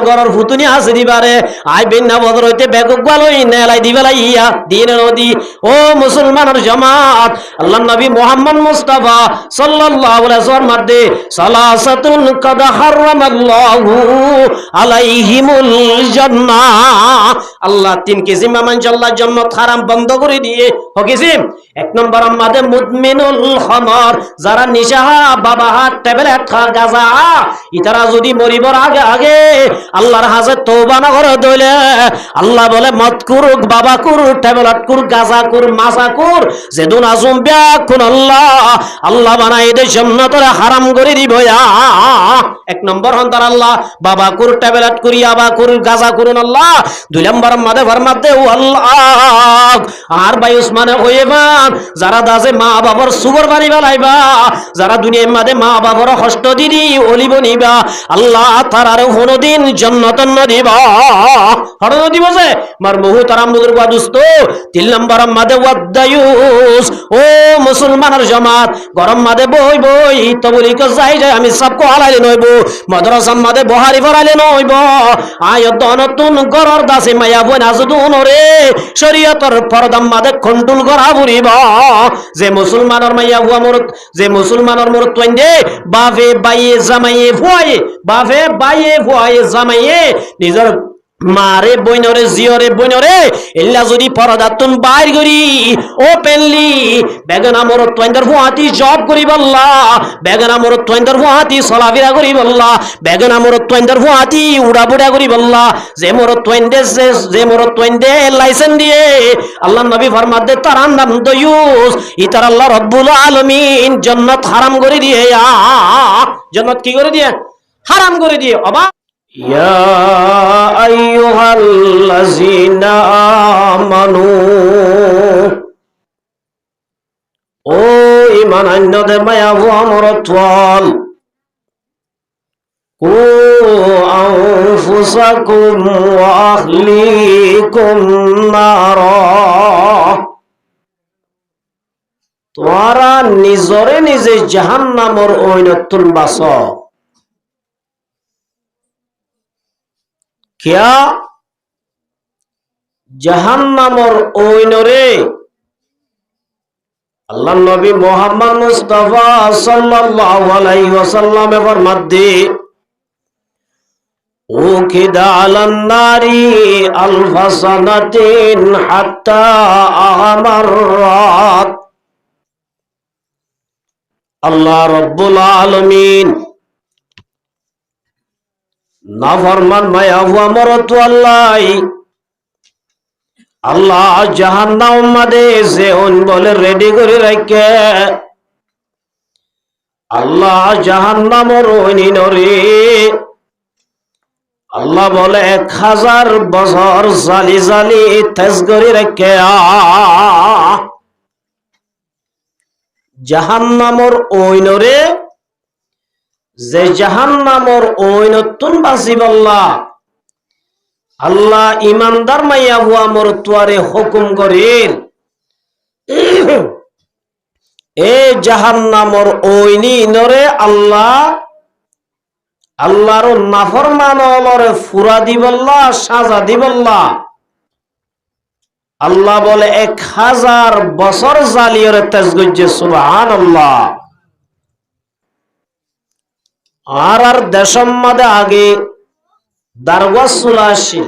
গরর ফুতুনি আছে দিবারে আই বিনা বদর হইতে বেকুক ভালোই নেলাই দিবেলাই ইয়া দিন নদী ও মুসলমানের জামাত আল্লাহর নবী মুহাম্মদ মুস্তাফা সাল্লাল্লাহু আলাইহি ওয়াসাল্লাম মারদে সালাসাতুন কাদ হারামাল্লাহু আলাইহিমুল জান্নাহ আল্লাহ তিন কিসিম মানজাল্লাহ জান্নাত হারাম বন্ধ করে দিয়ে হকিসিম এক নম্বর আমাদের মুদমিনুল খামার যারা নিশা বাবা হাত ট্যাবলেট খা গাজা ইতারা যদি মরিবর আগে আগে আল্লাহর হাজে তওবা না করে দইলে আল্লাহ বলে মত কুরুক বাবা কুরু ট্যাবলেট কুর গাজা কুর মাসা কুর যেদুন আজম ব্যাকুন আল্লাহ বানাই দে জান্নাতরে হারাম করে দিব এক নম্বর হন্তার আল্লাহ বাবা কুর ট্যাবলেট কুরি আবা কুর গাজা করুন আল্লাহ দুই নম্বর মাদে ফরমাতে ও আল্লাহ আর ভাই উসমানে হইবা যারা দাজে মা বাবার সুগর বাড়ি বেলাইবা যারা দুনিয়ার মাঝে মা বাবার কষ্ট দিদি অলিব নিবা আল্লাহ তার আর কোনদিন জান্নাত ন দিবা হরণ দিব যে মার বহু তারা বুজুর্গ দুস্ত 3 নম্বর মাঝে ওয়াদায়ুস ও মুসলমানের জামাত গরম মাঝে বই বই তো বলি কো যাই যায় আমি সবকো হালাইলে নইব মাদ্রাসা মাঝে বহারি ফরাইলে নইব আয়ত নতুন গরর দাসে মায়া বই নাজুদুন রে শরীয়তর পরদাম মাঝে কন্ট্রোল করা বুড়িবা যে মুসলমানের মাইয়া হুয়া মরত যে মুসলমানের মরত তোইন্দে বাফে বাইয়ে জামাইয়ে ফুয়ায়ে বাফে বাইয়ে ফুয়ায়ে জামাইয়ে নিজের মারে বইনরে জিয়রে বইনরে এল্লা যদি পরদাতুন বাইর করি ওপেনলি বেগনা মরত তোইন্দার ফুয়াতি জব করি বল্লা বেগনা মরত তোইন্দার ফুয়াতি সলাফিরা করি বল্লা বেগনা মরত তোইন্দার ফুয়াতি উড়াবুড়া করি বল্লা যে মরত তোইন্দে যে মরত তোইন্দে লাইসেন্স দিয়ে আল্লাহর নবী ফরমাত দে তার নাম দয়ুস ইতার আল্লাহ রব্বুল আলামিন জান্নাত হারাম করে দিয়ে জান্নাত কি করে দিয়ে হারাম করে দিয়ে অবা ইয়া আইয়ুহাল্লাযীনা আমানু ও ঈমান আনয়দের মায়া হুয়া মরতওয়াল কু আনফুসাকুম ওয়া আহলিকুম নারা তোরা নিজরে নিজে জাহান্নামর ঐনতুন বাস কিয়া জাহান্নামর ঐনরে আল্লাহ নবী মুহাম্মদ মুস্তাফা সাল্লাল্লাহু আলাইহি ওয়াসাল্লাম ফরমাত দে উকিদা আলান নারি আলফা সানাতিন হাত্তা আহমাররাত আল্লাহ রাব্বুল আলামিন নাফরমান মায়া হুয়া মরত আল্লাহ আল্লাহ জাহান্নাম মাদে যেন বলে রেডি করে রাখে আল্লাহ জাহান্নামর ওইনিনরে আল্লাহ বলে 1000 বছর জালি জালি তেজ করে রাখে জাহান্নামর ওইনরে যে জাহান্নামর ওইনতুন বাসিবাল্লাহ আল্লাহ ইমানদার মাইয়া হুয়া মরতুয়ারে হুকুম করেন এ জাহান্নামর ওইনি নরে আল্লাহ আল্লাহর নাফরমানরে ফুরা দিবল্লাহ সাজা দিবল্লাহ আল্লাহ বলে 1000 বছর জালিয়রে তেজ গজ্জে সুবহানাল্লাহ আর দেশম মাদে আগে দারওয়াজ চুলাসি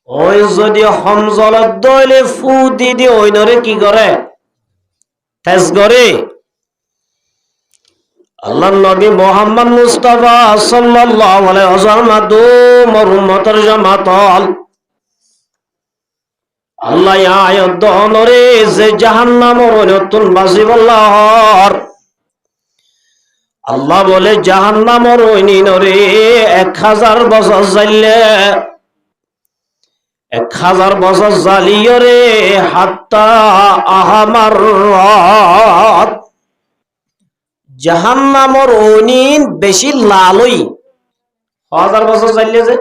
ওই যদি হমজলত দইলে ফু দি ওইনরে কি করে তেজ করে আল্লাহর নবী মুহাম্মদ মুস্তাফা সাল্লাল্লাহু আলাইহি ওয়াসাল্লাম দো উম্মতের জামাত আল্লাহ আয়াত দনরে যে জাহান্নামর নতুন বাসিবাল্লাহর আল্লাহ বলে জাহান্নামর ওইনিনরে 1000 বছর জ্বাললে 1000 বছর জ্বালিয়রে হাত্তা আহমাররাত জাহান্নামর ওইনিন বেশি লালই 1000 বছর জ্বাললে যে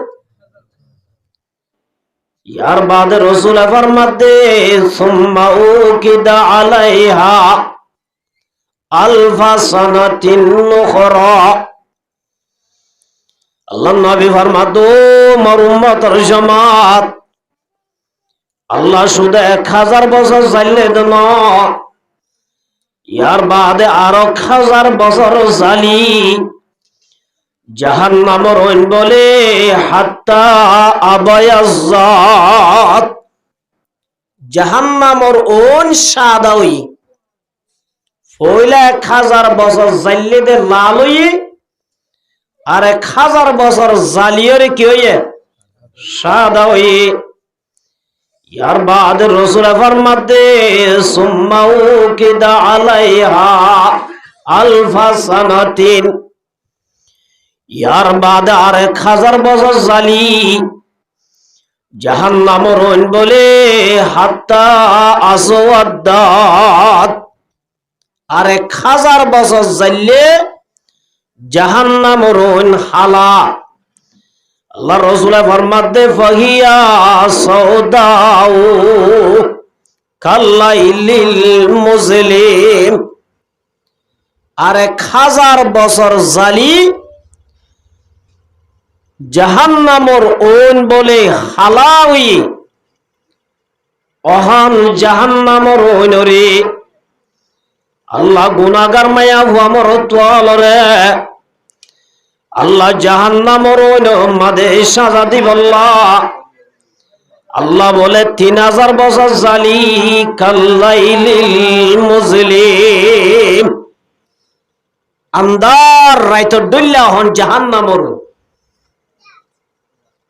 ইয়ার বাদে রাসূল ফরমাতে সুম্মা উকিদা আলাইহা আলফা সানাতিন নুখরা আল্লাহ নবী ফরমাতো মোর উম্মতের জামাত আল্লাহ শুধু 1000 বছর চাইলে দেন, ইয়ার বাদে আরো 1000 বছর জালি জাহান্নামর হইন বলে হাত্তা আবায়াজ্জাত জাহান্নামর ওন সাদাউই পয়লা 1000 বছর জাইলে দে লাল হইয়ে আর 1000 বছর জালিয়রে কি হইয়ে সাদা হইয়ে। ইয়ার বাদ রাসূল ফরমাতে সুম্মাউ কিদা আলাইহা আলফা সানাতিন ইয়ার বাদ আর 1000 বছর জালি জাহান্নামর হইন বলে হাত্তা আসওয়াদাত আর 1000 বছর জাইলে জাহান্নামর হইন হালা। আল্লাহ রাসূল ফরমাতে ফাহিয়া সাউদাউ কাল্লাইলিল মুজলিম আর 1000 বছর জালি জাহান্নামর ওন বলে হালাউই অহন জাহান্নামর ওন রে আল্লাহ গুনাহগার মায়া হুয়া মর তোয়ালরে আল্লাহ জাহান্নামর ওন মাদে সাজা দিবল্লাহ। আল্লাহ বলে 3000 বছর জালি কাল্লাইলিল মুজলিম আন্দার রাইতো ডুল্লা হন জাহান্নামর।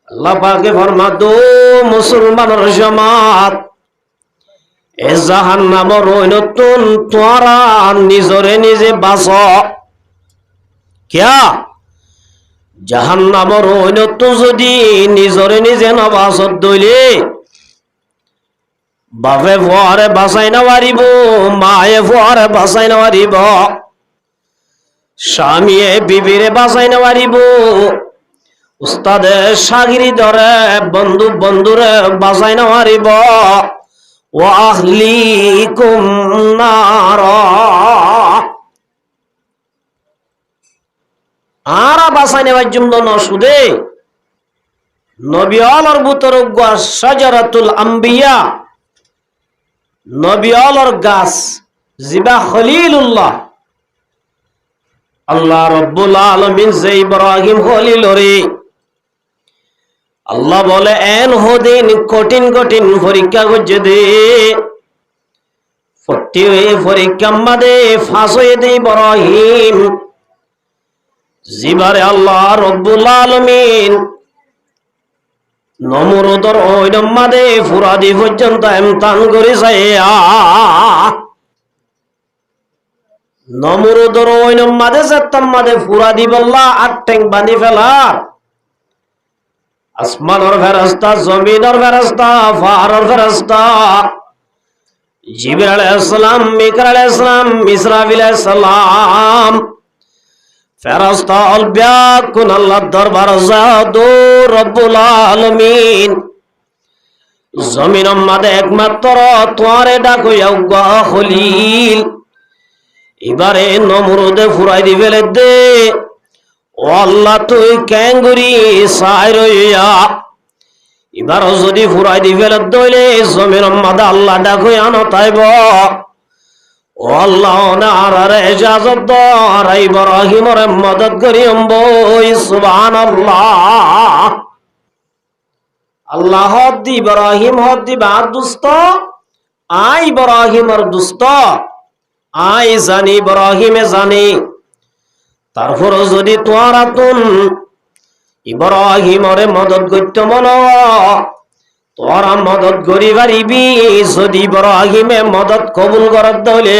আল্লাহ পাকে ফরমাতো মুসলমানের জামাত এ জাহান্নামর নতুন তোরা নিজরে নিজে বাঁচ কিয়া জাহান্নামর নতুন যদি নিজরে নিজে না বাঁচত দইলে বাপে ফুয়ারে বাঁচাই না পারিব, মায়ে ফুয়ারে বাঁচাই না পারিব, স্বামীয়ে বিবিরে বাঁচাই না পারিব, উস্তাদে সাগিরি ধরে বন্ধু বন্ধুরে বাঁচাই না পারিব, ওয়া আহলিকুম নারা আরা বাঁচাই নেওয়ার জন্য নসুদে নবী আলোর বুতর শাজারাতুল আম্বিয়া নবী আলোর গাছ জিবা খলিলুল্লাহ আল্লাহ রব্বুল আলামিন যে ইব্রাহিম খলিল রে আল্লাহ বলে এন হদিন কঠিন কঠিন পরীক্ষা করছে দে ফটি পরীক্ষা মাদে ফাঁস হয়ে দে ইব্রাহিম জিবারে আল্লাহ রব্বুল আলামিন নমরুদর ওই মাদে ফুরাদি পর্যন্ত এমতান করে যায় নমরুদর ওই মাদে যেতাম মাদে ফুরাদি বললা 8 ট্যাঙ্ক বাঁধি ফেলা আসমানের ফেরেশতা জমিনের ফেরেশতা ফাহারের ফেরেশতা জিবরাইল আলাইহিস সালাম মিকাইল আলাইহিস সালাম ইসরাফিল আলাইহিস সালাম ফেরেশতা অলবিয়া কোন আল্লাহর দরবার জাদু রব্বুল আলামিন জমিনের মাঝে একমাত্র তোরে ডাকইয়া গা খলিল এবারে নমরুদে ফুরাই দিবেলে দে ও আল্লাহ তুই ক্যাঙ্গুরি সাই রইয়া এবার যদি ফুরাই দিবেলে দইলে জমিনের মাঝে আল্লাহ ডাকই আনো তাইব ও আল্লাহ নারারে ইজাজত দর ইব্রাহিমের মদদ করিম বই সুবহানাল্লাহ। আল্লাহ হদ্দি ইব্রাহিম হদ্দি বাদ দুস্ত আই ইব্রাহিমের দুস্ত আই জানি ইব্রাহিমে জানি তারপর যদি তোরা তুন ইব্রাহিমের মদদ করতে মন তোরা মদদ করি পারিবি যদি ইব্রাহিমে মদদ কবুল করার দলে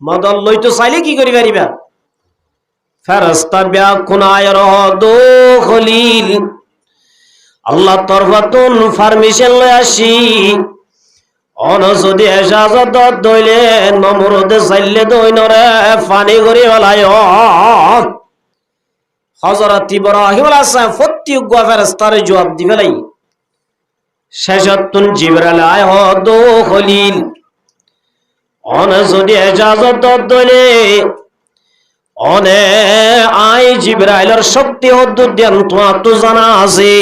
মদদ লইতো চাইলে কি করি পারিবা ফেরেশতা বিয়া কুনায়র দো খলিল আল্লাহ তরফাতুন পারমিশন লই আসি অন যদি ইজাজত দইলে নমরুদে চাইলে দইনরে পানি করি ফেলায় হযরত ইব্রাহিম আলাইহিস সালাম ফতি গো ফেরেশতারে জবাব দি ফেলাই শেষতুন জিবরাইল আয় দো খলিল অন যদি ইজাজত দইলে অনে আই জিবরাইলের শক্তি হদ্দুর দেন তোমার তো জানা আছে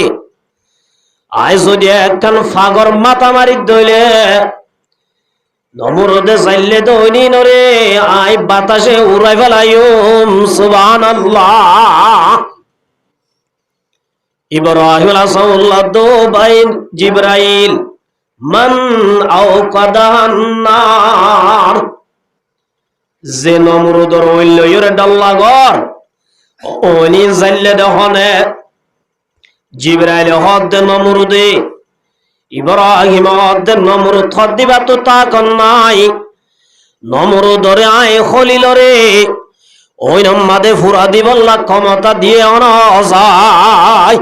আই যদি একখান ফাগর মাথা মারি দইলে নমরুদে যাইলে দইনি নরে আই বাতাসে উড়াই ফেলাইম সুবহানাল্লাহ। ইব্রাহিম আলাইহিসসালাম দো বাইন জিবরাইল মান আওকাদান নার যে নমরুদর হইল ইরে ডাল্লা ঘর ওনি যাইলে দহনে জিবরাইল হদ নমরুদে ইব্রাহিম হদ নমরুদ হদ দিবা তো তাকন নাই নমরুদরে আয় খলিলরে ওই নম্মাদে ফুরা দিবল্লা ক্ষমতা দিয়ে অনা যায়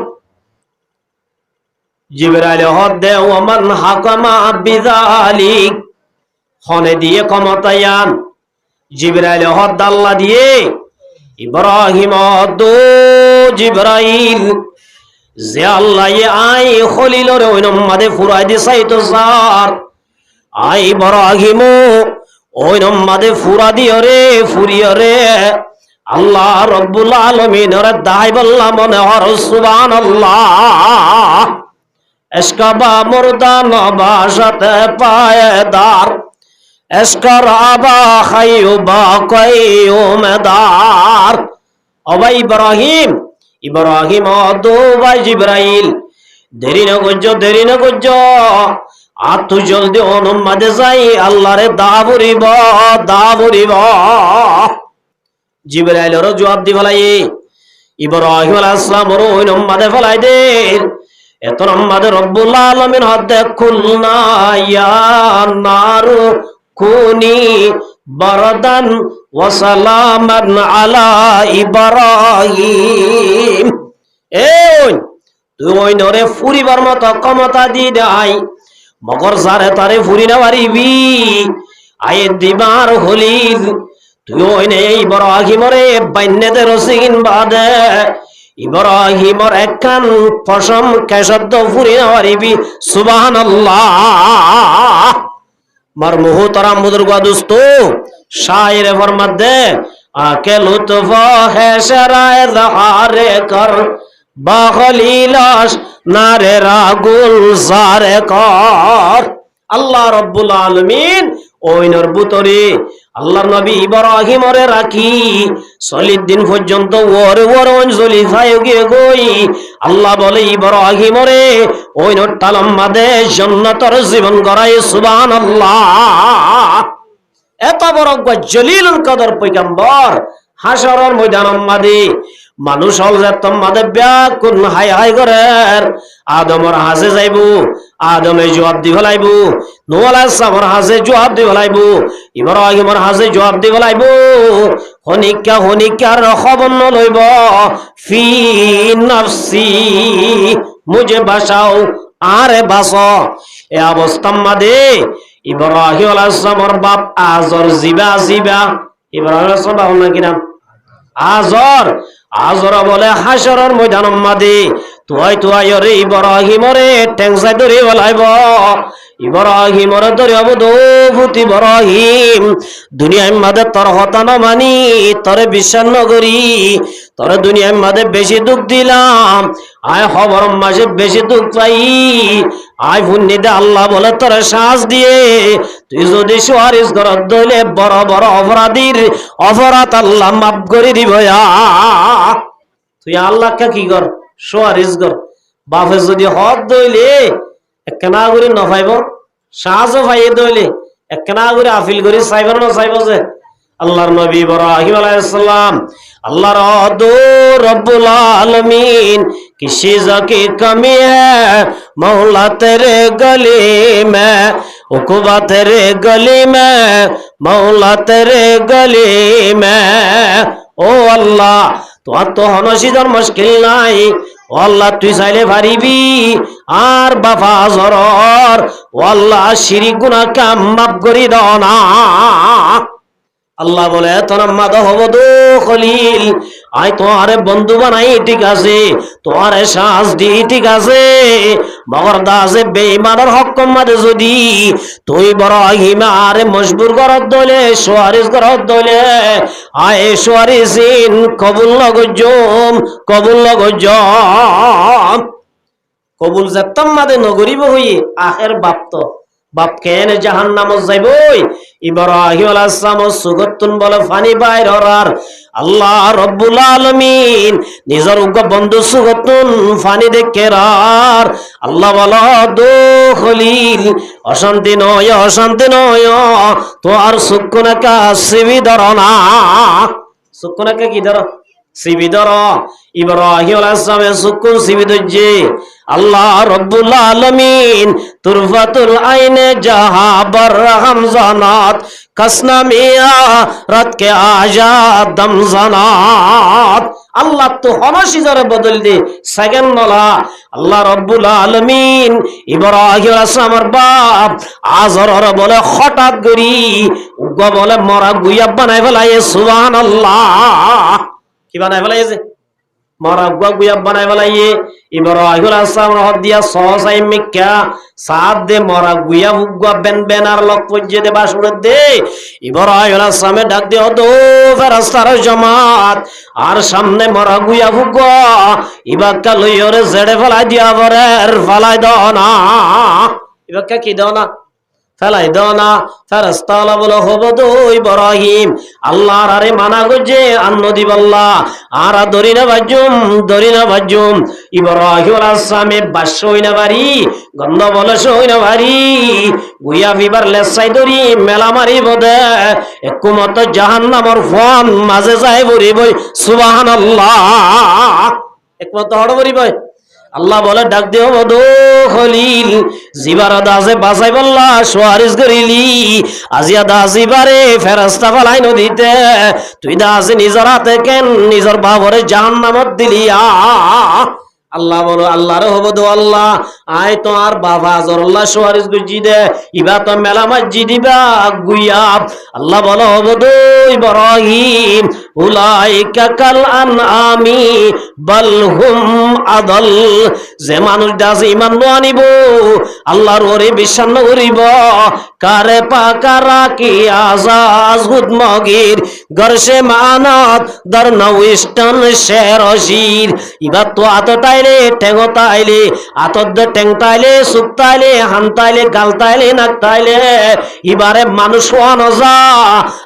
জিবরাইল হদ দে ওমান হাকামা বিযালিক হনে দিয়ে ক্ষমতায়ান জিবরাইল হদ আল্লাহ দিয়ে ইব্রাহিম দো জিবরাইল যে আল্লাহ আই খলিলর ওই নম্মাদে ফুরাই দি চাইতো সার আই ইব্রাহিম ওই নম্মাদে ফুরা দিও রে ফুরিও রে আল্লাহ রব্বুল আলামিনের দাই বল্লা মনে হর সুবহানাল্লাহ। এসকাবা মুর্দা নবাসাতে পায়দার এসকারাবা খাইবা কয়ুমদার অবা ইব্রাহিম ইব্রাহিম দো ভাই জিবরাইল দেরি না গজ্জ আর তুই জলদি অনুমাদে যাই আল্লাহরে দাবুরিব জিবরাইলেরও জবাব দি ফেলাই ইব্রাহিম আলাইহিস সালামের ওই নম্মাদে ফেলাই দে এত নম্মাদে রব্বুল আলামিন হদে কুলনা ইয়া নারু কুনি বারদান ওয়া সালামান আলা ইব্রাহিম এই তুই ওই নরে ফুরিবার মতো ক্ষমতা দি দেয় মগর সারে তারে ফুরি না পারিবি আয়ে দিবার হলিল তুই ওই নে ইব্রাহিমরে বাইন্নেতে রসিন বাদে ইব্রাহিমর একখান ফসম কেশব্দ ফুরি না পারিবি সুবহানাল্লাহ। মার মুহতারাম বুজুর্গ দোস্ত শায়ের ফরমাত দে আকে লুতফ হে শরায়ে জহারে কর বাখলিলাস নারে রাগুল জারে কর আল্লাহ রব্বুল আলামিন ওই নর বুতরে আল্লাহর নবী ইব্রাহিমরে রাখি 40 দিন পর্যন্ত ওর অঞ্জলি ফায়গে গই আল্লাহ বলে ইব্রাহিমরে ওই নর তালাম্মাদে জান্নাতের জীবন গড়াই সুবহানাল্লাহ। এত বড় জলিলুল কদর পয়গম্বর হাসরের ময়দান মাদে মানুষ হল যে তোমাদে ব্যাকুল হাই হাই করে আদমর হাসে যাইব আদমে জবাব দি ফেলাইব নূহ আলাইহিস সালামের হাসে জবাব দি ফেলাইব ইব্রাহিমের হাসে জবাব দি ফেলাইব হনিকার খবর লইব ফি নফসি মুঝে বাঁচাও আরে বাঁচো এ অবস্থা মাদে ইব্রাহিম আলাইহিস সালামের বাপ আজর জিবা ইব্রাহিম আলাইহিস সালাম নাকি নাম আজর বলে হাসরের ময়দান মাদে তুই রে ইব্রাহিমরে টেংসাই ধরে বলাইব ইব্রাহিমরে ধরে অবদো ভূত ইব্রাহিম দুনিয়ার মাদে তোর হতা না মানি তোরে বিশ্বাস নগরি তোরে দুনিয়ার মাদে বেশি দুঃখ দিলাম আয় খবর মাসে বেশি দুঃখ পাই আয় ফুন্নিদে আল্লাহ বলে তোরে শ্বাস দিয়ে তুই যদি সুয়ারিশ করত দইলে বড় বড় অপরাধীর অপরাধ আল্লাহ মাফ করে দিব তুই আল্লাহকে কি কর সুয়ারিশ কর বাপে যদি হক দইলে একখানা করে নফাইব সাহায্য পাইয়ে দইলে একখানা করে আফিল করে চাইব না চাইব যে আল্লাহর নবী ইব্রাহিম আলাইহিস সালাম আল্লাহর দো রব্বুল আলামিন किसी की कमी है मौला तेरे गली में उकुबा तेरे गली में मौला तेरे गली में ओ अल्लाह तो हनसिदर मुश्किल নাই ও আল্লাহ তুই চাইলে পারিবি আর বাফা জরর ও আল্লাহ শিরিক গুনাহ কাম মাফ করি দাও না আল্লাহ বলে তোনাম্মাদ হবদু খলিল আই তোমারে বন্ধু বানাই ঠিক আছে তোমারে শ্বাস দি ঠিক আছে মগর দাসে বেঈমানের হকম মাদে যদি তুই ইব্রাহিম আরে মজবুর করত দলে সুয়ারিস করত দলে আয় সুয়ারিসিন কবুল লগজম কবুল যেতাম মাদে নগরিব হইয়ে আখের বাপ কেন জাহান্নাম যাইবই ইব্রাহিম আলাইহিস সালাম সুগতুন বলে ফানি বাইর হরার আল্লাহ রব্বুল আলামিন নিজের উগ্র বন্ধু সুগতুন ফানি দেখে রার আল্লাহ বলো দো খলিল অশান্তি নয় তো আর সুকুনাকা সিবি ধরনা সুকুনাকা কি ধর সিবি ধর ইব্রাহিম আলাইহিস সালামের সুকুন সিবি ধরছে আল্লাহ রব্বুল আলামিন তুরফাতুল আইনে জাহা বরহম জানাত কসনা মিয়া রাত কে আজাদ দমজানাত আল্লাহ তো হনসিজরে বদল দে সেকেন্ড নলা আল্লাহ রব্বুল আলামিন ইব্রাহিম আলাইহিস সালামের বাপ আজরর বলে হঠাৎ করি উগ্র বলে মরা গুইয়া বানাই ফেলায় সুবহানাল্লাহ কি বানাই ফেলাইছে মরা গুয়া বানাই ফেলাইয়ে ইব্রাহিম আলাইহিস সালাম রহত দিয়া সসাই মিক্কা সাদ দে মরা গুয়া গুয়া বেনার লক পজে দে বাসুর দে ইব্রাহিম আলাইহিস সালামে ডাক দিও দো ফেরেশতার জামাত আর সামনে মরা গুয়া গুয়া ইবাক্কা লইরে জেড়ে ফেলাই দিয়া বরের ফেলাই দাও না ইবাক্কা কি দাও না ফেলাই দাও না ফেরেশতারা বলে হবো তো ইব্রাহিম আল্লাহর আরে মানা গজে আন্ন দিবাল্লাহ আর দরিনা বাজুম ইব্রাহিম আলাইহিস সালামে বাস হইনা বাড়ি গন্ধ বলে হইনা বাড়ি গুইয়া ফিবার লেসাই দরি মেলা মারি বদে একমত জাহান্নামর ফোন মাঝে যায় বরিবই সুবহানাল্লাহ একমত হড় বরিবই আল্লাহ বলে ডাক দিও বদো খলিল জিবার দাসে বাসাই বল্লা সুয়ারিস করিলি আজিয়া দাসি বারে ফেরেশতা ফলাই নদীতে তুই দাসে নিজের হাতে কেন নিজের বাবরে জাহান্নামত দিলিয়া আল্লাহ বলো আল্লাহরে হবো দো আল্লাহ আয় তো আর বাবা জরল্লাহ সুয়ারিস গুজি দে ইবা তো মেলা মাজি দিবা গুইয়া আল্লাহ বলো হবো দো ইব্রাহিম উলাইকা কাল আনআমি বাল হুম আদল যে মানুষ দাস ঈমান আনিব আল্লাহর ওরে বিশ্বাস করিব কারে পাকারা কি আজাজ হুদ মগির গরসে মানাত দর নওইস্টন শেরশির ইবা তো আতটাই টেঙ্গো তাইলে আতদ টেং তাইলে সুপ তাইলে হান তাইলে গাল তাইলে নাক তাইলে এবারে মানুষ নজা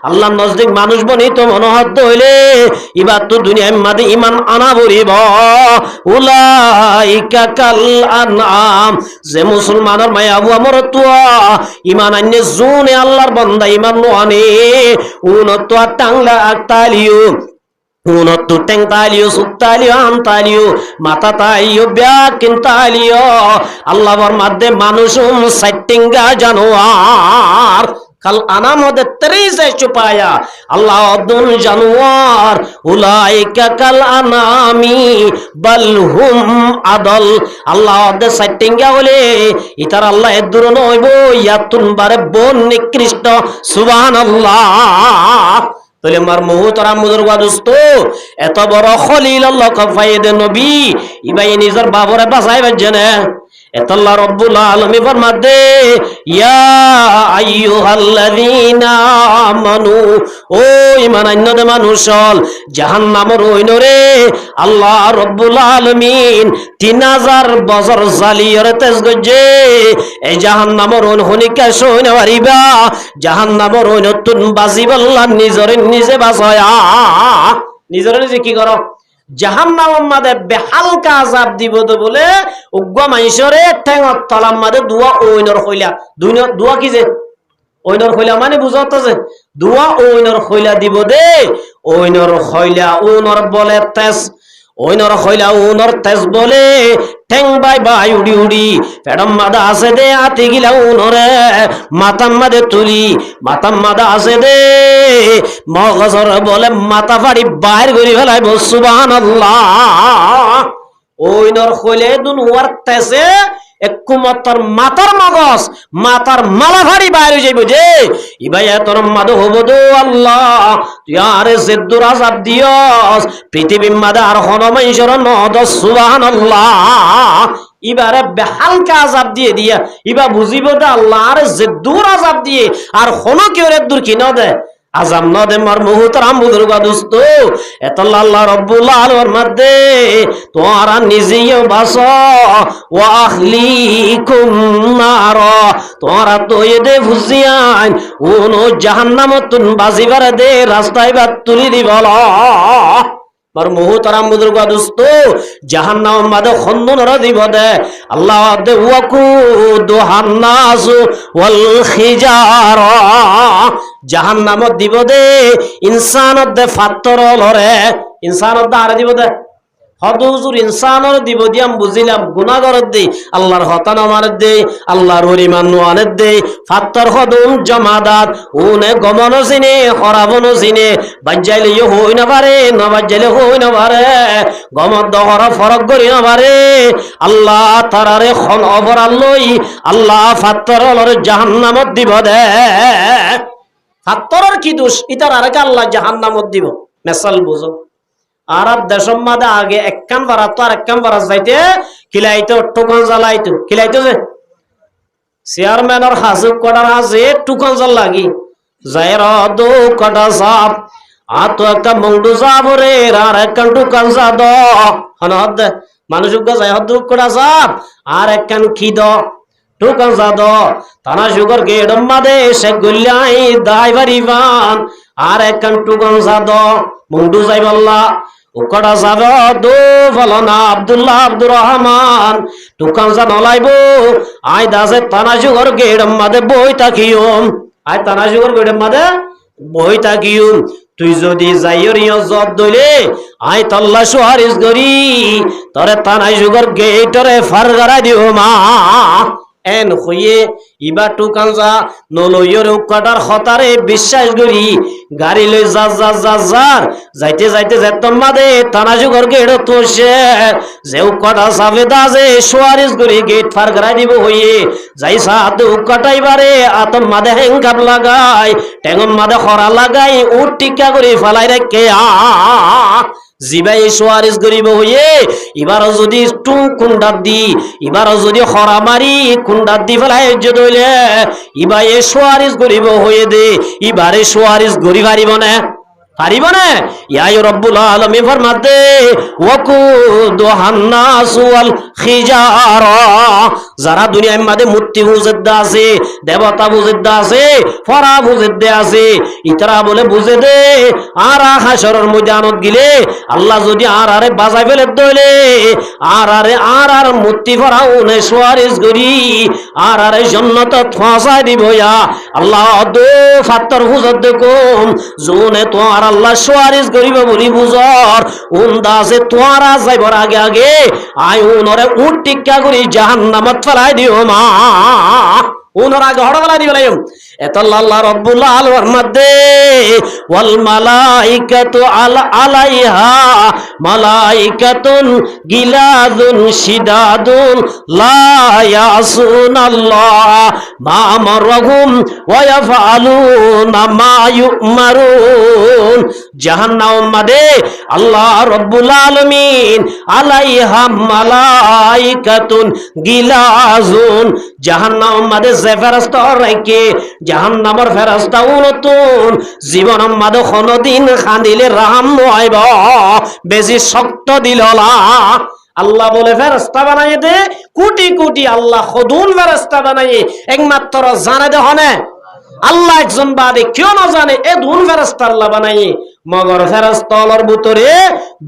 আল্লাহ নজদিক মানুষ বনি তো মনোহত হইলে এবার তো দুনিয়ার মাঝে ইমান আনা বলিব উলাইকা কাল আনআম যে মুসলমানের মায়া আবু আমর তুয়া ইমান আন্নে জুনে আল্লাহর বান্দা ইমান নোয়ানে উনত টাংলা তালিও উনত্তু টেং তালিও সুপ তালিও আম তালিও মাথা তাইও ব্যাকিন তালিও আল্লাহর মধ্যে মানুষুম সাইটিঙ্গা জানোয়ার কাল আনামদে 30 চুপায়া আল্লাহ দুন জানোয়ার উলাইকা কাল আনামি বাল হুম আদল আল্লাহ দে সাইটিঙ্গা বলে ইতার আল্লাহ এদুর নইব ইয়াতুন বারে বন নিকৃষ্ট সুবহানাল্লাহ তাহলে মার মুহতারাম বুজুর্গ দোস্ত এত বড় খলিল আল্লাহ কফায়েদে নবী ইবাই নিজের বাবরে বাঁচাই বাজনে এত আল্লাহ রব্বুল আলামিন ফরমাতে ইয়া আইয়ুহাল্লাযীনা আমানু ও ঈমানান্যদে মানুষল জাহান্নামের ওইনরে আল্লাহ রব্বুল আলামিন 3000 বছর জালিয়রে তেজ গজে এই জাহান্নামের ওইন হনিকা সইনা পারিবা জাহান্নামের ওইন তুন বাজিব আল্লাহ নিজে বাঁচায়া নিজে কি করো জাহান্নামের মাঝে বেহালকা আযাব দিব তো বলে উগ্র মানুষরে ঠেঙত তলার মাঝে দুয়া ওইনর কইলা দুয়া কি যে ওইনর কইলা মানে বুঝাতো যে দুয়া ওইনর কইলা দিব দে ওইনর কইলা ওনর বলে তেজ ওইনর কইলা ওনর তেজ বলে ঠেং বাই উড়ি ফেডম মাদা আছে দে আতি গিলা ওনরে মাতাম মাদে তুলি মাতাম মাদা আছে দে মগজর বলে মাথা ফাড়ি বাইর করি ফেলাই সুবহানাল্লাহ ওইনর কইলে দুন ওয়ার তেজে একমাত্র মাতার মগজ মাতার মালা ফাড়ি বাইর হয়ে যাইব যে ইবাই তোর মাদো হবো দো আল্লাহ তুই আরে জেদ্দুর আযাব দিয়স পৃথিবীর মাদে আর হন মানুষের নদ সুবহানাল্লাহ ইবারে বেহালকা আজাব দিয়ে দিয়া ইবা বুঝিব দে আল্লাহর যে দূর আজাব দিয়ে আর কোনো কেউ দূর কি না দে আজাব না দে মার মুহতারাম বুজুর্গ দোস্ত এত আল্লাহ রব্বুল আলামিন মধ্যে তোরা নিজেও বাসো ওয়া আহলিকুম নার তোরা তো এদে ফুজিয়ান ওনো জাহান্নামতুন বাজিবার দে রাস্তায় বাত তুলি দিবলা আর মুহতারাম বুজুর্গ দোস্ত জাহান্নাম মাদে খন্দনরা দিব দে আল্লাহ দে ওয়াকুদু হান্নাস ওয়াল খিজারা জাহান্নামত দিব দে ইনসানত দে ফাত্তর লরে ইনসানত দে আর দিব দে হদুজুর ইনসানর দিব দিয়াম বুঝিলাম গুনাহগারত দে আল্লাহর হতান আমার দে আল্লাহর হরিমান নোয়ানের দে ফাত্তর হদুম জমাদাত উনে গমন সিনে খরাবন সিনে বাজ্জাইলে হই না পারে না বাজ্জাইলে হই না পারে গমত দহরা ফরক করি না পারে আল্লাহ তারারে খন অবরাল লই আল্লাহ ফাত্তর লরে জাহান্নামত দিব দে ফাত্তরের কি দোষ ইতার আরেক আল্লাহ জাহান্নামত দিব মেসাল বুঝো আরব দেশম মাদে আগে একখান বারা তো আর একখান বারা যাইতে খিলাইতো টুকন জ্বালাইতো খিলাইতো যে চেয়ারম্যানের হাজু কটার হাজে টুকন জ্বাল লাগি যাইর দো কটা সাপ আর তো একটা মংডু যাবরে আর একখান টুকন যা দ হনদ দে মানুষ যাই হদ কটা সাপ আর একখান খি দ টুকন যা দ তানা সুগর গেডম মাদে সে গুল্লাই দাই বারিবান আর একখান টুকন যা দ মংডু যাই বললা উকড়া যাব দো ফলনা আব্দুল্লাহ আব্দুর রহমান টুকান যা নলাইব আই দাসে তানাজুগর গেড়ম মাদে বই তাকিয়ম আই তানাজুগর গেড়ম মাদে বই তাকিয়ম তুই যদি যাইরিও জব দইলে আই তল্লা সুহারিস গরি তরে তানাজুগর গেটরে ফারগারা দিও মা এন হইয়ে ইবা টুকানজা নলইয়র উকাটার হতারে বিশ্বাস করি গাড়ি লই যার যাইতে যাইতে যেতম মাদে তানাজুগর গেট তোষে যে উকাটা সাবেদা যে সোয়ারিস করি গেট ফার করাই দিব হইয়ে যাই সাথে উকাটাইবারে আতম মাদে হেঙ্গাপ লাগাই টেঙ্গম মাদে খরা লাগাই উঠ টিকা করে ফালাই রেখে জিবাই সোয়ারিস গরিব হইয়ে এবারও যদি টু কুন্ডাত দি এবারও যদি খরা মারি কুন্ডাত দি ফেলাই হইলে ইবা এ সোয়ারিস গরিব হয়ে দে এবারে সোয়ারিস গরি পারিব না পারিব না ইয়া রব্বুল আলামিন ফরমাতে ওয়াকুদু হান্নাস ওয়াল খিজারা যারা দুনিয়ার মধ্যে মূর্তি পূজা আছে দেবতা পূজা আছে ফরা পূজা আছে ইতরা বলে বুঝে দে আর হাসরের ময়দানত গিলে আল্লাহ যদি আর আরে বাজাই ফেলে দইলে আর মূর্তি ফরাও নে সুয়ারিশ করি আর আরে জান্নাত ফাসাই দিব ইয়া আল্লাহ দো ফাত্তর পূজা দেখুম জোনে তো আর আল্লাহ সুয়ারিশ করিব বলি বুঝর উন্দাসে তোরা যাইবার আগে আগে আই উনরে উট টিক্কা করি জাহান্নামত ফেলাই দিও মা উনর আগে হড় ফেলাই দিও লাইম এতাল্লাহ রব্বুল আলামিন মধ্যে ওয়াল মালাইকাতু আলাইহা মালাইকাতুন গিলাযুন শিদাদুন লা ইয়াসুনাল্লাহ মা আমারহুম ওয়া ইয়াফআলুনা মা ইউমারুন জাহান্নাম মধ্যে আল্লাহ রব্বুল আলামিন আলাইহা মালাইকাতুন গিলাযুন জাহান্নাম মধ্যে যে ফেরেশতা রাখে জাহান্নামের ফেরেশতা নতুন জীবন মাদে কোনদিন খান্দিলে রাহাম নয়ব বেশি শক্ত দিললা আল্লাহ বলে ফেরেশতা বানাইয়ে দে কোটি কোটি আল্লাহ খুদুন ফেরেশতা বানাইয়ে একমাত্র জানে দে হনে আল্লাহ একজন বাদে কেউ না জানে এ দুন ফেরেশতা আল্লাহ বানাইয়ে মগর ফেরেশতার ভিতরে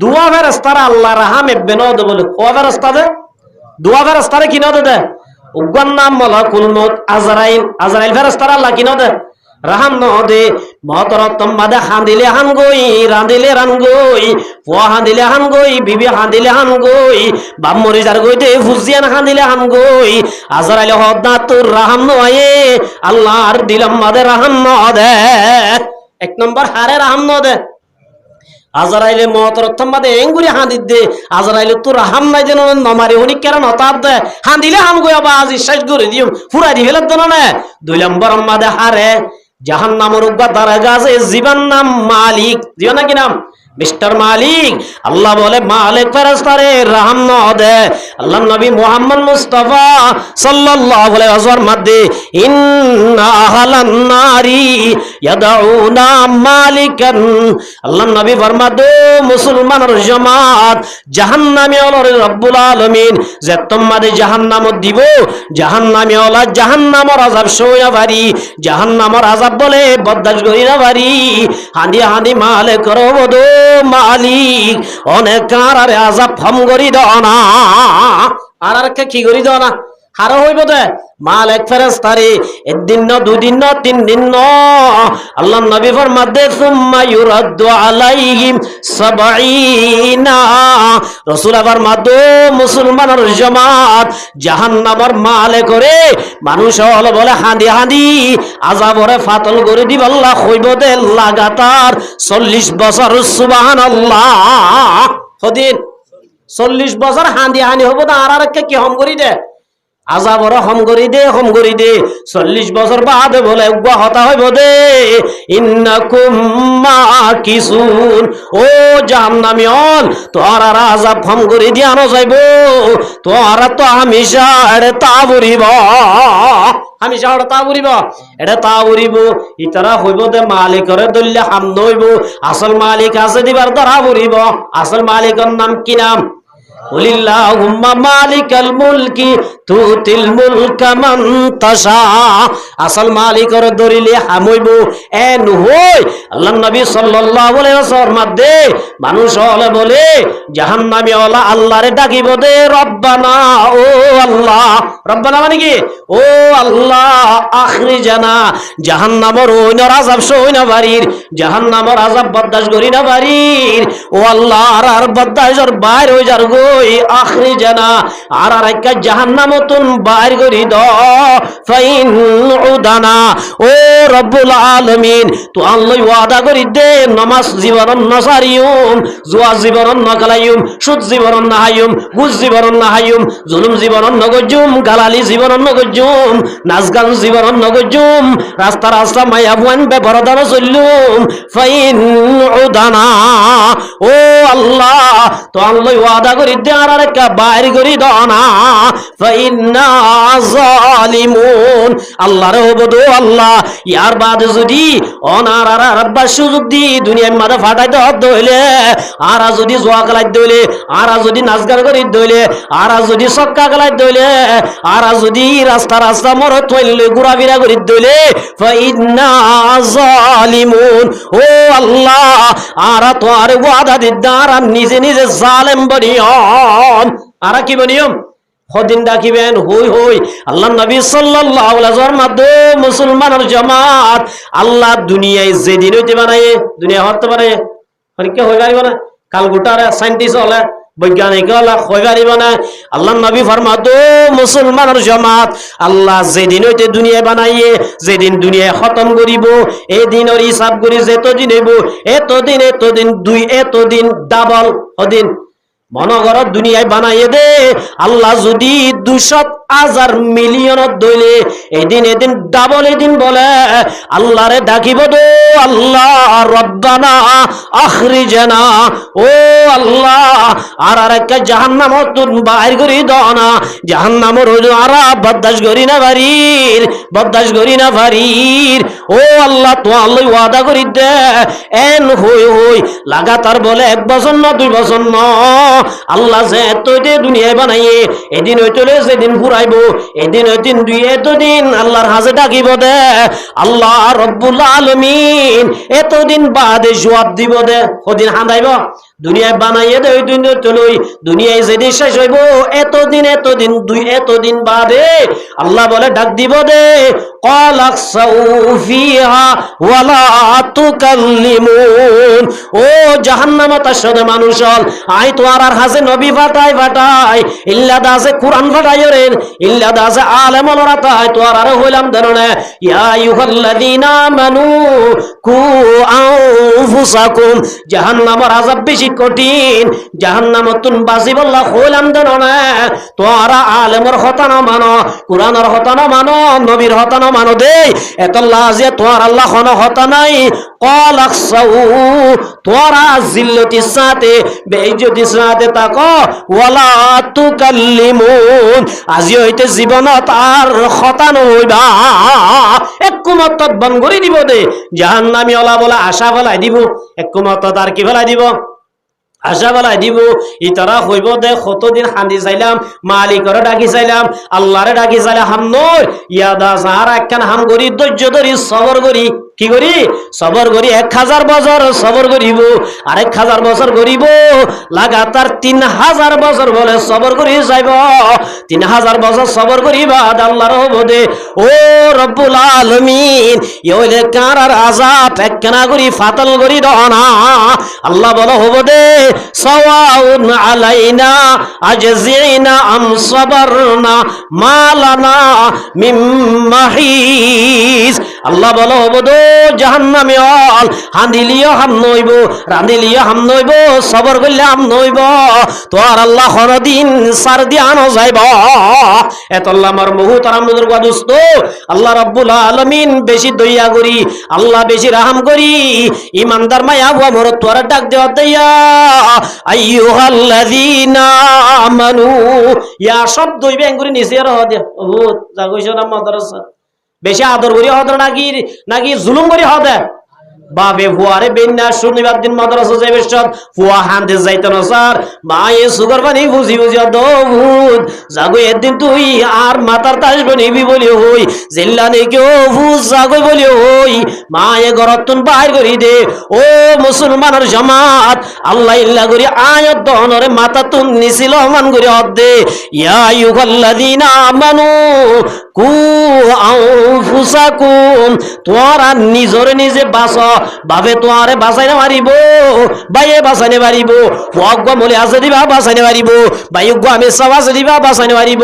দুয়া ফেরেশতারা আল্লাহ রাহাম এবনে দে বলে ও ফেরেশতা দে দুয়া ফেরেশতারে কি না দে উগ্র নাম মালাকুল মউত আজরাইল ফেরেশতারা আল্লাহ কি না দে রাহাম ন দে মহতরতম মাদে হাঁদিলে হান গই রাঁধিলে রান গই ফুয়া হাঁদিলে হান গই বিবি হাঁদিলে হান গই বাপ মরি যার গই দে ফুজিয়ান হাঁদিলে হান গই আজরাইল হদনা তোর রাহাম নয়ে আল্লাহর দিলাম মাদে রাহাম ন দে এক নম্বর হারে রাহাম ন দে আজরাইলে মহতরতম মাদে এঙ্গুরি হাঁদিত দে আজরাইলে তোর রাহাম নাই যেন নমারি হনি কেন হতাব দে হাঁদিলে হাম গই আবার আজি শেষ করে দিও ফুরাই দি ফেলে দেন না দুই নম্বর মাদে হারে জাহান্নামের উগ্র দারাজা আছে জীবন নাম মালিক জীবন নাকি নাম মিস্টার মালিক। আল্লাহ বলে মালিক ফেরেশতারে রহম ন দে। আল্লাহ নবী মুহাম্মদ মুস্তাফা সাল্লাল্লাহু আলাইহি ওয়াসাল্লাম মধ্যে ইন্না আহলান নারি ইয়াদউনা মালিকান। আল্লাহ নবী ফরমাদে মুসলমানের জামাত জাহান্নামী ওলারে রব্বুল আলামিন যে তোমাদের জাহান্নামত দিব, জাহান্নামী ওলা জাহান্নামের আযাব সইয়া পারি, জাহান্নামের আযাব বলে বরদাশত করি না পারি। হাঁদি হাঁদি মালে করব দো মালিক অনেক কারারে আযাব ফম করি দাও না। আর কি করি দাও না হারো হইব দে মালিক ফেরেশতারে একদিন ন দুদিন ন তিন দিন ন। আল্লাহ নবী ফরমাতে সুম্মা ইউরাদ্দু আলাইহিম সাবঈনা। রাসূল ফরমাতো মুসলমানের জামাত জাহান্নামের মালে করে মানুষ হল বলে হাঁদি হাঁদি আযাবরে ফাতল করে দিব। আল্লাহ কইব দে লাগাতার 40 বছর সুবহানাল্লাহ। হদিন 40 বছর হাঁদি হাঁদি হবো না। আর কি হম করি দে আযাবর হম করি দে 40 বছর বাদে বলে উগ্র হতা হইব দে ইন্নাকুম মাকিসুন। ও জাহান্নামীয়ন তোর আর আযাব হম করি দিয়ানো যাইব, তোর তো হামেশা এড়ে তা বুড়িব, হামেশা ওটা তা বুড়িব, এটা তা বুড়িব। ইতারা হইব দে মালিকরে দল্লে হাম নইব। আসল মালিক আছে দিবার দ্বারা বুড়িব। আসল মালিকের নাম কি নাম? কুলিল্লাহুম্মা মালিকাল মুলকি তুতিল মুলকা মান তাশা। আসল মালিকের দরিলে হামইব এন হই। আল্লাহ নবী সাল্লাল্লাহু আলাইহি ওয়াসাল্লাম মধ্যে মানুষ হলে বলে জাহান্নামী ওয়ালা আল্লাহরে ডাকিব দে রব্বানা, ও আল্লাহ। রব্বানা মানে কি? ও আল্লাহ আখরিজানা। জাহান্নামের ওইনার আযাব সই না বাড়ির, জাহান্নামের আযাব বরদাশত করি না বাড়ির। ও আল্লাহ আর বরদাশতের বাইর হই যার গো আখরিজানা। আর একটা জাহান্নামতুন বাইর করি দ ফাইন উদানা। ও রব্বুল আলামিন তো আল্লাহ ওয়াদা করি দে নামাজ জীবন নসারিয়ুম, জুয়া জীবন নকালাইয়ুম, সুদ জীবন নাহাইয়ুম, ঘুষ জীবন নাহাইয়ুম, জুলুম জীবন নগজুম, গালালি জীবন নগজুম, নাচ গান জীবন নগজুম, রাস্তা রাস্তা মায়া বুয়ান বেপরদার চললুম ফাইন উদানা। ও আল্লাহ তো আল্লাহ ওয়াদা করি দে আর একটা বাইর করি দনা ফাইন্না যালিমুন। আল্লাহর হবদ আল্লাহ ইয়ার বাদ যদি অনার আর আব্বা সুযোগ দি দুনিয়ার মাঝে ফাটাইতে হদ হইলে, আর যদি জোয়া খেলাই দইলে, আর যদি নাচ গান করি দইলে, আর যদি সক্কা খেলাই দইলে, আর যদি রাস্তা রাস্তা মরত হইলে ঘুরাফিরা করি দইলে ফাইন্না যালিমুন। ও আল্লাহ আর তো আর ওয়াদা দিদার আর নিজে নিজে জালেম বনিয়ম। আর কি বনিয়ম? হদিন ডাকিবেন হই হই। আল্লাহ নবী সাল্লাল্লাহু আলাইহি ওয়াসাল্লাম মাধ্যমে মুসলমানের জামাত আল্লাহ দুনিয়ায় যেদিন হইতে বানায়, দুনিয়া হতে পারে পরীক্ষা হয়ে যাইব না। কাল গোটারে সায়েন্টিস্ট হলে বৈজ্ঞানিক হলে হয়ে যাইব না। আল্লাহ নবী ফরমাতো মুসলমানের জামাত আল্লাহ যেদিন হইতে দুনিয়া বানাইয়ে, যেদিন দুনিয়া খতম করিব, এই দিনের হিসাব করি যেতদিন হইব, এতদিন এতদিন দুই এতদিন ডাবল হদিন মনে করো দুনিয়ায় বানাইয়ে দে। আল্লাহ যদি 200,000 মিলিয়ন দইলে এদিন এদিন ডাবল এদিন বলে আল্লাহরে ডাকিব দো আল্লাহ রব্বানা আখরিজানা। ও আল্লাহ আর একটা জাহান্নামত বাইর করি দাও না। জাহান্নামের আর বরদাশত করি না বাড়ির, বরদাশত করি না বাড়ির। ও আল্লাহ তো আল্লাহ ওয়াদা করি দে এন হই হই লাগাতার বলে 1 বছর না 2 বছর না। আল্লাহ যে এতদিন দুনিয়ায় বানাইয়ে এদিন হইতলে যেদিন ঘুরাইব, এদিন হইতিন দুই এতদিন আল্লাহর হাজে ডাকিব দে আল্লাহ রব্বুল আলামিন এতদিন বাদে জবাব দিব দে। ওদিন হাঁদাইব দুনিয়ায় বানাইয়ে দে ওই দিন চলই দুনিয়ায় যেদিন শেষ হইব এতদিন এতদিন দুই এতদিন বাদে আল্লাহ বলে ডাক দিব দে ক্বালাকসাউ ফিহা ওয়ালা তুকাল্লিমুন। ও জাহান্নামত আসলে মানুষ হল আই তো আর হাজে নবী ফাটাই ফাটাই ইল্লা দাসে কুরআন ফাটাই রে ইল্লা দাসে আলেম ওরা তাই তো আর হইলাম দেননে ইয়া আইয়ুহাল্লাযীনা আমানু কু আনফুসাকুম। জাহান্নামের আযাব বেশি কঠিন জাহান্নামতুন বাজি বল্লা হইলাম দেন না তোরা আলেমর হতানো মানো কুরআনের হতানো মানো নবীর হতানো মানো দে এতল্লাহ যে তোর আল্লাহ কোন হতা নাই কলাকসাউ তোরা জিল্লতির সাথে বেইজ্জতির সাথে তাকো ওয়ালা তুকাল্লিমুন আজি হইতে জীবনত আর হতানো হইবা একমত বন করে দিব দে জাহান্নামী ওলা বলা আশা ফেলাই দিব একমত তার কি ফেলাই দিব আশা বেলায় দিব ইতারা হইব দে কতদিন খান্দি চাইলাম মালিকরে ডাকি চাইলাম আল্লাহরে ডাকি চাইলাম হাম নয় ইয়াদা যারা একখান হাম করি ধৈর্য ধরি সবর করি কি করি সবর করি 1000 বছর সবর করিব আর 1000 বছর করিব লাগাতার 3000 বছর বলে সবর করি যাইব 3000 বছর সবর করিবা আল্লাহর হবদে ও রব্বুল আলামিন ইওলে কারার আযাব একখানা করি ফাতল করি দনা আল্লাহ বলো হবদে সাওয়াউন আলাইনা আজজিনা আম সাবারনা মালানা মিম মাহিস আল্লাহ বলো হবদে জাহান্নামে অল হান্দিলিও হাম নইব রান্দিলিও হাম নইব সবর করলে হাম নইব তোর আল্লাহ কোনদিন সার দিয়ানো যাইব এতল্লাহ আমার বহু তারামুদের দোস্ত আল্লাহ রাব্বুল আলামিন বেশি দয়া করি আল্লাহ বেশি রহম করি ইমানদার মায়া ওয়া মোর তোর ডাক দেওয়া দয়া আইয়ুহাল্লাযীনা আমানু ইয়া শব্দ ইবেন করে নিচে রহ দে ও জাগইছো না মাদ্রাসা বেশি আদর করি হদ নাকি জুলুম করি হদ বাবে ফুয়ারে বেন্না শনিবার দিন মাদ্রাসা যাইবে সব ফুয়া হান্দে যাইতো না স্যার মায়ে সুগার পানি বুঝি দভূত জাগো একদিন তুই আর মাথার তাস বনিবি বলি হই জিল্লা নেই ও ফুজ জাগো বলি হই মায়ে গরতুন বাইর করি দে ও মুসলমানের জামাত আল্লাহ ইল্লা করি আয়াত দহনরে মাথা তুন নিছিল মান করি হদ দে ইয়া আইয়ুহাল্লাযীনা আমানু কু আনফুসাকুম তোরা নিজরে নিজে বাঁচো বাবে তোয়ারে বাঁচাইতে পারিব বাইয়ে বাঁচাইতে পারিব ফুয়াক মলে আছে দিবা বাঁচাইতে পারিব বাইক আমি সব আছে দিবা বাঁচাইতে পারিব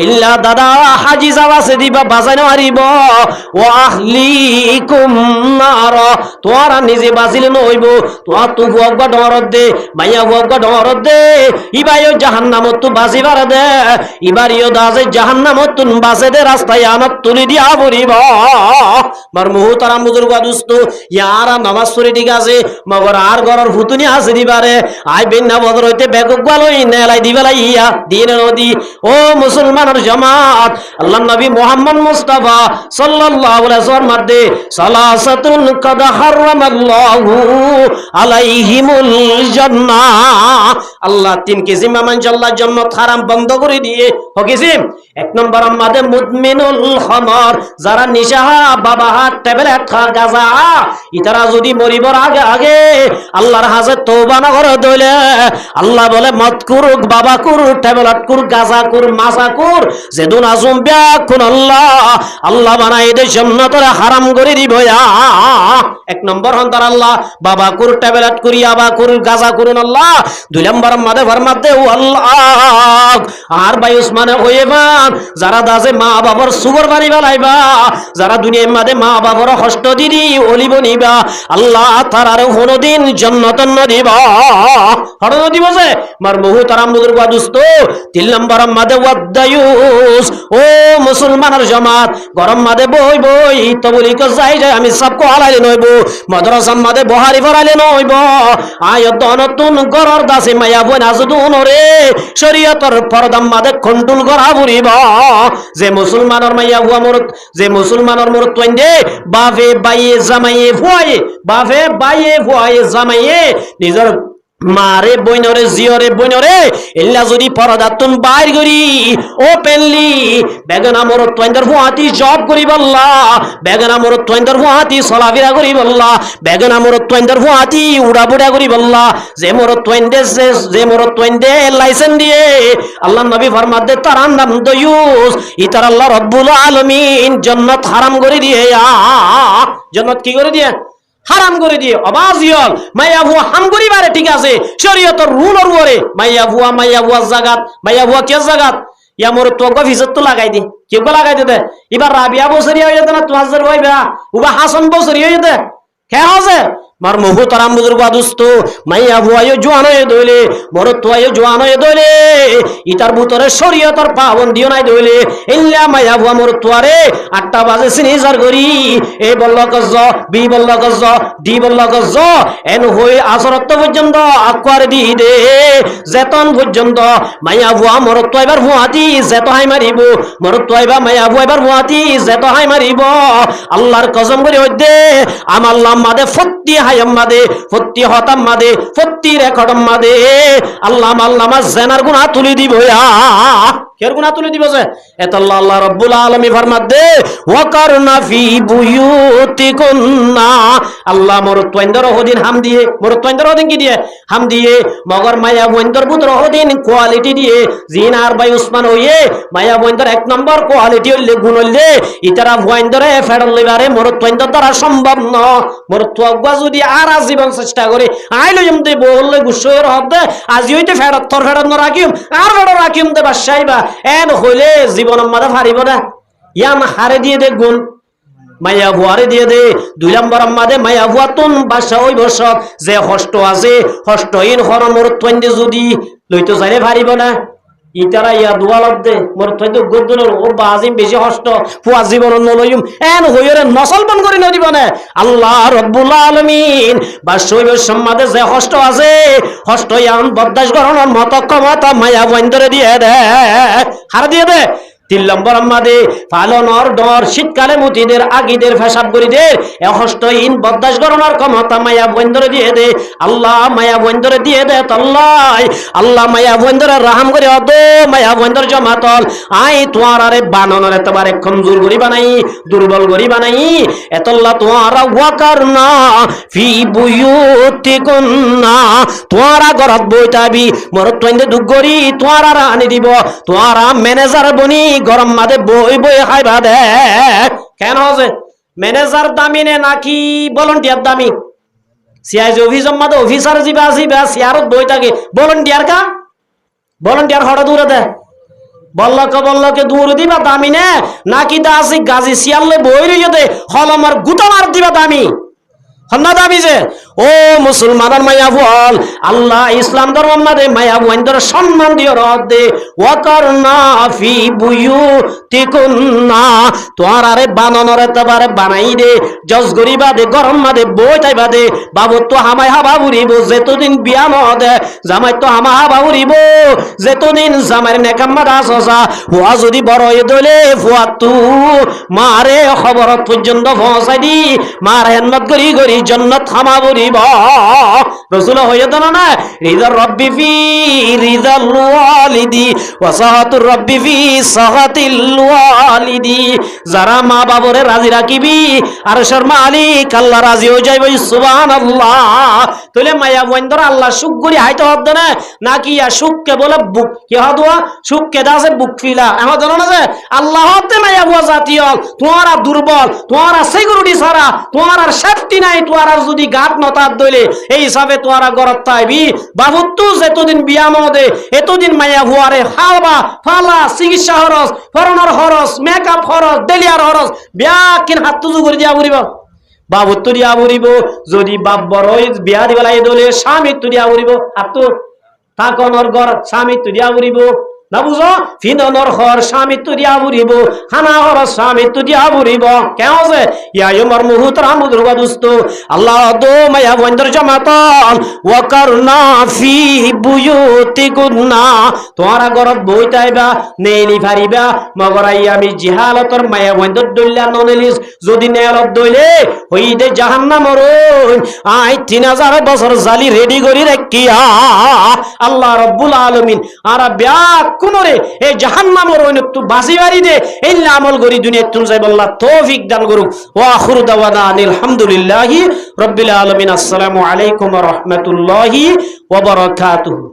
ইল্লা দাদা হাজি যাব আছে দিবা বাঁচাইতে পারিব ও আহলিকুম নার তোরা নিজে বাঁচিলে নইব তোয়া তু ফুয়াক ডরত দে বাইয়া ফুয়াক ডরত দে ইবাইও জাহান্নামত তু বাঁচিবার দে ইবারিও দাজে জাহান্নামত তুন বাঁচে দে রাস্তায় আনত তুলি দিয়া পড়িব মার মুহতারাম বুজুর্গ দোস্ত ইয়ারা নামাজ পড়ে ঠিক আছে মগর আর ঘরের ফুতুনি আছে দিবারে আই বিনা বদর হইতে বেকুক ভালোই নেলাই দিবেলাই ইয়া দিন নদী ও মুসলমানের জামাত আল্লাহর নবী মুহাম্মদ মুস্তাফা সাল্লাল্লাহু আলাইহি ওয়াসাল্লাম মধ্যে সালাসাতুন কাদ হারামাল্লাহু আলাইহিমুল জান্নাহ আল্লাহ তিন কিসিম আল্লাহ জান্নাত হারাম বন্ধ করে দিয়ে হকিসিম এক নম্বর আমাদের মুদমিনুল খামার যারা নিশা বাবা হাত ট্যাবলেট খা গাজা ইতারা যদি মরিবর আগে আগে আল্লাহর হাজে তওবা না করে দইলে আল্লাহ বলে মত কুরুক বাবা কুর ট্যাবলেট কুর গাজা কুর মাসা কুর যেদুন আজম ব্যাকুন আল্লাহ বানাই দে জান্নাতরে হারাম করে দিব এক নম্বর হন তার আল্লাহ বাবা কুর ট্যাবলেট করি আবা কুর গাজা করুন আল্লাহ দুই নম্বর মাদে ফরমাতে ও আল্লাহ আর ভাই উসমানে হইবা যারা দাজে মা বাবার সুগর বাড়ি বেলাইবা যারা দুনিয়ার মাঝে মা বাবার কষ্ট দিদি অলিব নিবা আল্লাহ তারারে কোনদিন জান্নাত দিবা হরণ দিব যে মার বহু তারাম বুজুর্গ দোস্ত 3 নম্বর মাদে ওয়াদায়ুস ও মুসলমানের জামাত গরম মাদে বই বই তো বলি কে যাই যায় আমি সব কো আলাইলে নইব মাদ্রাসা মাদে বহারি ফরাইলে নইব আয়াত নতুন গরর দাসে মায়া বই নাজদুন রে শরীয়তর ফরদাম মাদে কন্ট্রোল করা বুড়িব যে মুসলমানের মাইয়া হুয়া মরত যে মুসলমানের মরত তৈন্দে বাফে বাইয়ে জামাইয়ে ফুয়ায়ে বাফে বাইয়ে ফুয়ায়ে জামাইয়ে নিজের মারে বইনরে জিয়রে বইনরে এল্লা যদি পরদাতুন বাইর করি ওপেনলি বেগনা মর তোইন্দর ফুয়াতি জব করি বল্লা বেগনা মর তোইন্দর ফুয়াতি সলাবিরা করি বল্লা বেগনা মর তোইন্দর ফুয়াতি উড়া বুড়া করি বল্লা যে মর তোইন্দে লাইসেন্স দিয়ে আল্লাহ নবী ফরমাত দে তার নাম দয়ুস ইতার আল্লাহ রব্বুল আলামিন জান্নাত হারাম করে দিয়ে জান্নাত কি করে দিয়ে হারাম করে দিয়ে অবাজিয়ল মাইয়া ভুয়া হাম করিবারে ঠিক আছে শরীয়তের রুলর উপরে মাইয়া ভুয়া জাগাত মাইয়া ভুয়া কে জাগাত ইয়া মোর তো গফিসত তো লাগাই দি কেউ লাগাই দে এবার রাবিয়া বছরি হয়ে যেতে না 2000 হইবা উবা হাসান বছরি হয়ে যেতে কে আছে মার মহু তারাম বুজুর্গ দুস্ত মাইয়া ভুয়াইও জোয়ান হয়ে দইলে মরত্বাইও জোয়ান হয়ে দইলে ইতার ভিতরে শরীয়তর পাবন্দিও নাই দইলে ইল্লা মাইয়া ভুয়া মরত্বারে 8টা বাজে সিনিজার করি এ বলল গজ বি বলল গজ ডি বলল গজ এন হই আসরত পর্যন্ত আকবার দি দে যেতন পর্যন্ত মাইয়া ভুয়া মরত্বা এবার ভুয়াতি যেত হাই মারিব মরত্বা এবার মাইয়া ভুয়া এবার ভুয়াতি যেত হাই মারিব আল্লাহর কসম করে হইদে আমার লাম্মাদে ফত্তি হায়াম্মাদে ফত্তি হতাম্মাদে ফত্তি রেকর্ডম্মাদে আল্লাহ আল্লামা জেনার গুনাহ তুলি দিব কের গুনাহ তুলি দিব যে এত আল্লাহ রাব্বুল আলামিন ফরমাত দে ওয়াকারনা ফি বুয়ুতিকুন্না আল্লাহ মরত্বইন্দর হদিন হাম দিয়ে মরত্বইন্দর হদিন কি দিয়ে হাম দিয়ে মগর মায়া বইন্দর পুত্র হদিন কোয়ালিটি দিয়ে জিনার ভাই উসমান হইয়ে মায়া বইন্দর 1 নম্বর কোয়ালিটি হইলে গুণ হইলে ইতারা বইন্দরে ফেডল লইবারে মরত্বইন্দর দ্বারা সম্ভব ন মরত্বগা যদি আর আজীবন চেষ্টা করে আইলো এমতে বললে গুছয়ের হবে আজি হইতে ফেরত থর ফেরত ন রাখিম আর ফেরত রাখিম দে বাসাইবা এন হইলে জীবনের মাঝে পারিব না ইয়াম হারে দিয়ে দে গুণ মাইয়া ভুয়ারে দিয়ে দে 2 নম্বর মাঝে মাইয়া ভুয়া তুন বাসা ওই বসত যে হষ্ট আছে হষ্টহীন হর মরত্বইন্দে যদি লইতে যাইলে পারিব না ইতারা ইয়া দুয়ালত দে মরত্বইন্দে গদ্দনের ও বাজিম বেশি হষ্ট ফুয়া জীবন নলইম এন হইরে নসল বন করি নদিব না আল্লাহ রাব্বুল আলামিন বাসই সম্মাদে যে হষ্ট আছে হষ্ট ইয়ান বদাস গরনের মত ক্ষমতা মায়া বইন্দরে দিয়ে দে হার দিয়ে দে 3 নম্বর আমাদে পালনর ডর শীতকালে মুতিদের আগিদের ফেসাব করিদের হষ্টহীন বদাস গরনের ক্ষমতা মায়া বইন্দরে দিয়ে দে আল্লাহ মায়া বইন্দরে দিয়ে দে আল্লাহ মায়া বইন্দরে রাহাম করে দো মায়া বইন্দর জমাতল আই তোমার আরে বাননের এতবারে কমজোর গরি বানাই দুর্বল গরি বানাই এতল্লাহ তোমারা ওয়াকারনা ফি বুয়ুতিকুন্না তোমারা গরত বইতাবি মরত্বইন্দে দুগরি তোমারা আনি দিব তোমারা ম্যানেজার বনি গরম মাদে বই বই খাইবা দে কেন হচ্ছে ম্যানেজার দামি নে নাকি ভলান্টিয়ার দামি সিআইজি অফিসার মাদে অফিসার জিবা আসিবা সিয়ারত বই থাকে ভলান্টিয়ার হঠাৎ দূরে দে বল্লকে দূর দিবা দামি নে নাকি দা আসি গাজি সিয়ালে বই রইয়ে দে হলমার গুতা মার দিবা দামি হন্না দাবি যে ও মুসলমানের মায়া বল আল্লাহ ইসলাম ধর্ম মাদে মায়া বইন্দর সম্মান দিও রদ দে ওয়াকারনা ফি বুয়ুতিকুন্না তোর আরে বানানোর এতবারে বানাই দে জজ গরিবা দে গরম মাদে বই তাইবা দে বাবু তো হামাই হাবা উড়িব যেতদিন বিয়া মদে জামাই তো হামা হাবা উড়িব যেতদিন জামাইর নেকাম্মা দাসা হুয়া যদি বড় হয়ে দলে ফুয়া তু মারে খবরত পর্যন্ত পৌঁছাই দি মার হেনমত গরি গরি জন্নত হামা বরিব রাসূল হয়ে দাও না রিদার রব্বি ফি রিদাল ওয়ালিদি ওয়া সাহাতুর রব্বি ফি সাহাতিল ওয়ালিদি যারা মা বাবরে রাজি রাখিবি আর শর্মা মালিক আল্লাহ রাজি হয়ে যাইবে সুবহানাল্লাহ তাহলে মায়া বন্ধর আল্লাহ সুখ করি হাইতে হবে না নাকি সুখকে বলে বুক কি হদোয়া সুখকে দাসে বুক ফিলা এখন জানো না যে আল্লাহ হতে মায়া বুয়া জাতীয় তোমারা দুর্বল তোমারা সিকিউরিটি ছাড়া তোমার আর সেফটি নাই তোমার যদি গাত নতার দইলে এই হিসাবে তোমারা গরত তাইবি বাবুত্তু যেতদিন বিয়া মদে এতদিন মায়া ভুয়ারে হালবা ফালা চিকিৎসা খরচ ফরনের খরচ মেকআপ খরচ ডেলিয়ার খরচ বিয়া কিন হাত তুজু করে দিয়া পড়িব বাবুত্তু দিয়া পড়িব যদি বাপ বড়ই বিয়া দিবেলাই দলে স্বামী তু দিয়া পড়িব হাতু থাকনর ঘর স্বামী তু দিয়া পড়িব না বুঝো ফিননর ঘর স্বামী তু দিয়া পড়িব খানা ঘর স্বামী তু দিয়া পড়িব কেন আছে ইয়ায়ুমার মুহুতরা মুদরবা দুস্ত আল্লাহ দো মায়া বন্দর জামাতাল ওয়াকারনা ফি বুয়ুতিকুন্না তোরা গরত বইতাইবা নেলি ফারিবা মগরাই আমি জিহালতর মায়া বন্দর দইলা ননেলিস যদি নেলত দইলে হইদে জাহান্নামর আই 3000 বছর জালি রেডি করি রাখিয়া আল্লাহ রাব্বুল আলামিন আর ব্যাক কোনরে এই জাহান্নামর হইনতু বাসি বাড়ি দে এই আমল করি দুনিয়া তুল যাইব আল্লাহ তৌফিক দান করুক ওয়া আখিরু দাওয়ানা আলহামদুলিল্লাহি রাব্বিল আলামিন আসসালামু আলাইকুম ওয়া রাহমাতুল্লাহি ওয়া বারাকাতুহু।